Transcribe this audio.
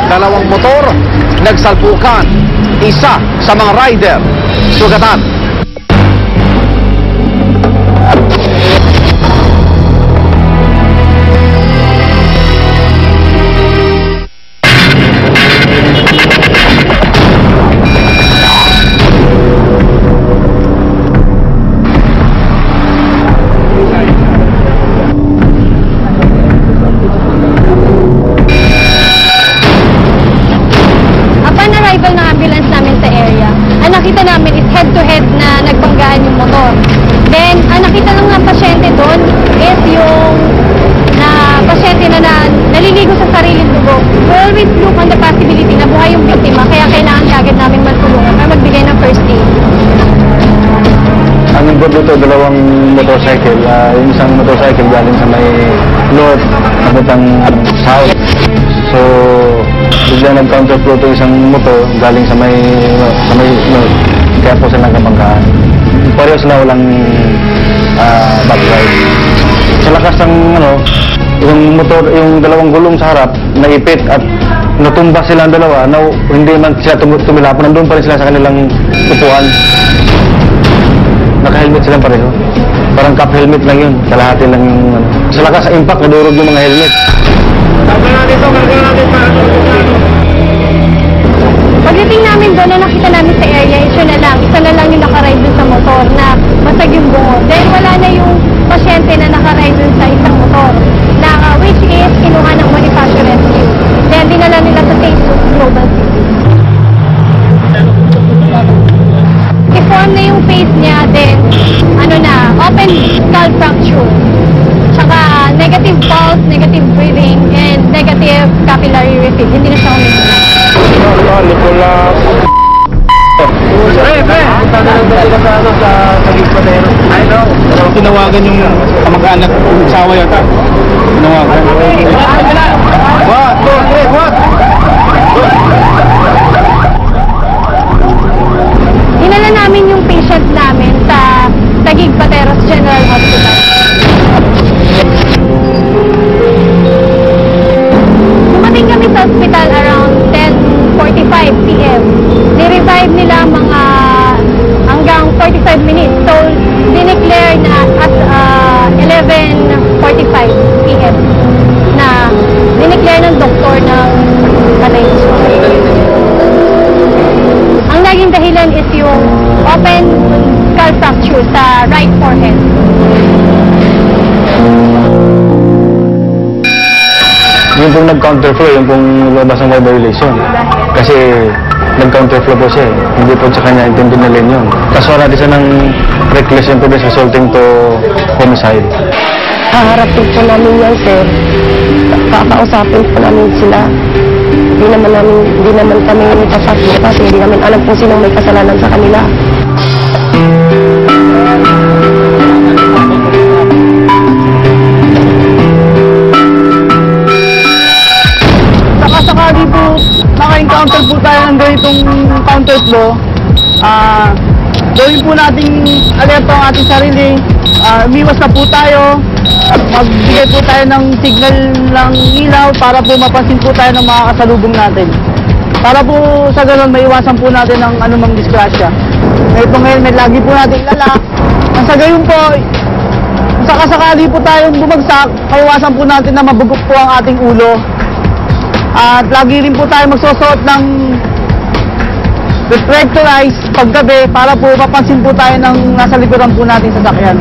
Dalawang motor, nagsalpukan. Isa sa mga rider, sugatan. Nakita namin is head-to-head na nagbanggaan yung motor. Then, ang nakita lang ng pasyente doon is yung pasyente na naliligo sa sariling dugo. We always look on the possibility na buhay yung biktima, kaya kailangan agad namin magtulungan para magbigay ng first aid. Ang input dito, dalawang motorcycle. Yung isang motorcycle galing sa may north, papuntang south. So, bigla nag-counter flow ito isang motor galing sa may north. Kaya po sila nagkabanggaan. Pareho sila walang backride. Sa lakas ng yung motor, yung dalawang gulong sa harap, naipit at natumba sila ang dalawa. Hindi man sila tumilapon, nandun pa rin sila sa kanilang upuan. Naka-helmet silang pareho. Parang cap helmet lang yun. Kalahati lang yung sa lakas sa impact, nadurog yung mga helmet. Pagdating namin doon, na nakita namin sa area, isa na lang yung nakaride dun sa motor na basag yung bungo. Then wala na yung pasyente na nakaride dun sa isang motor which is kinuha ng Bonifacio Rescue. Then dinala nila sa St. Luke's Global City. I-form na yung face niya, then open skull fracture. Tsaka negative pulse, negative breathing, and negative capillary refill. Hindi na siya umiinom. Tinawagan yung kamag-anak sawa yata. Tinawagan. What? Dinala namin yung patient namin sa Taguig Pateros General Hospital. Dumating kami sa hospital around 10:45 p.m. Ni-revive nila mga hanggang 45 minutes. So, dineclare na at 11:45 p.m. na dineclare ng doktor ng patay. Ang naging dahilan is yung open skull fracture sa right forehead. Yung pong nag-counterflow, yung pong lumabas ng violation. Kasi nag-counterflow po siya. Hindi po sa kanya intindi na rin yun. Kaso natin siya ng reckless imprudence resulting to homicide. Haharapin po namin yan, sir. Kakausapin po namin sila. Hindi naman kami papasok kasi hindi namin alam kung sinong may kasalanan sa kanila. Sakali po maka-encounter po tayo ng ganitong counterflow, gawin po nating alerto ang ating sarili, umiwas na po tayo, magbigay po tayo ng signal ng ilaw para po mapansin po tayo ng mga kasalubong natin. Para po sa ganun maiwasan po natin ang anumang disgrasya. Itong helmet lagi po natin ilala. Ang sa gayon po, sakasakali po tayong bumagsak, maiwasan po natin na mabugok po ang ating ulo. At lagi rin po tayo magsusuot ng reflector eyes paggabi para po mapansin po tayo ng nasa likuran po natin sa sasakyan.